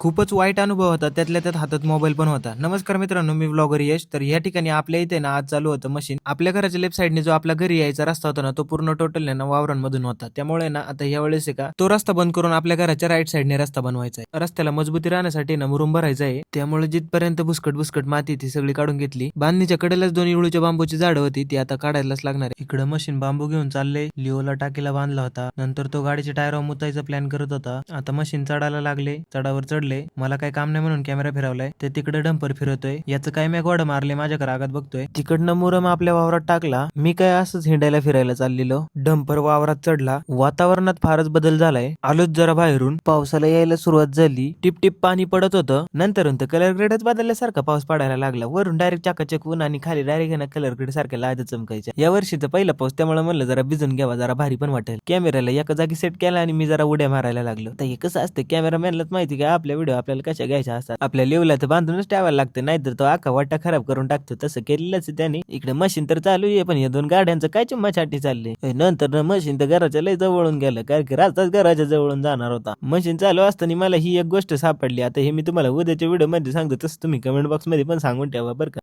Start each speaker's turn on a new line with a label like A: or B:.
A: खूपच वाईट अनुभव होता. त्यातल्या त्यात हातात मोबाईल पण होता. नमस्कार मित्रांनो, मी व्लॉगर यश. तर या ठिकाणी आपल्या इथे ना आज चालू होतं मशीन. आपल्या घराच्या लेफ्ट साईडने जो आपला घरी यायचा रस्ता होता ना, तो पूर्ण टोटल ना वावरांमधून होता. त्यामुळे ना आता या वेळेस आहे का तो रस्ता बंद करून आपल्या घराच्या राईट साईडने रस्ता बनवायचा आहे. रस्त्याला मजबूती राहण्यासाठी ना मुरुम भरायचा आहे. त्यामुळे जिथपर्यंत बुसकट माती ती सगळी काढून घेतली. बांधणीच्या कडेलाच 2 इळूच्या बांबूची झाडं होती, ती आता काढायलाच लागणार आहे. इकडे मशीन बांबू घेऊन चालले. लिओला टाकीला बांधला होता. नंतर तो गाडीच्या टायरावर मुतायचा प्लॅन करत होता. आता मशीन चढायला लागले. चढावर चढले. मला काय काम नाही म्हणून कॅमेरा फिरवलाय. ते तिकडे डंपर फिरवतोय. याचं काय मी गोड मारले माझ्या रागात बघतोय. तिकडनं मुरम आपल्या वावरात टाकला. मी काय असंच हिंडायला फिरायला चाललेलो. डंपर वावरात चढला. वातावरणात फारच बदल झालाय. आलोच जरा बाहेरून. पावसाला यायला सुरुवात झाली. टिप टिप पाणी पडत होतं. नंतर कलर ग्रेडच बदलल्यासारखा पाऊस पडायला लागला. वरून डायरेक्ट चाकाचक ऊन आणि खाली डायरेक्ट कलर ग्रेड सारख्या लाद चमकायच्या. या वर्षीचा पहिला पाऊस, त्यामुळे म्हणलं जरा भिजून घ्यावा, जरा भारी पण वाटेल. कॅमेऱ्याला एका जागी सेट केला आणि मी जरा उड्या मारायला लागलो. तर हे कसं असतं, कॅमेरामॅनलाच माहिती का आपल्या व्हिडिओ आपल्याला कशा घ्यायच्या असतात. आपल्या लेवला तर बांधूनच ठेवायला लागतं, नाहीतर तो आका वाटा खराब करून टाकतो. तसं केलेलंच त्याने. इकडे मशीन तर चालू आहे, पण या 2 गाड्यांचं काय चिम्माछाटी चालली. नंतर मशीन तर घराच्या लय जवळून गेलं, कारण की रास्ताच घराच्या जवळून जाणार होता. मशीन चालू असताना मला ही एक गोष्ट सापडली. आता हे मी तुम्हाला उद्याच्या व्हिडिओ मध्ये सांगतो, तसं तुम्ही कमेंट बॉक्स मध्ये पण सांगून ठेवा बरं का.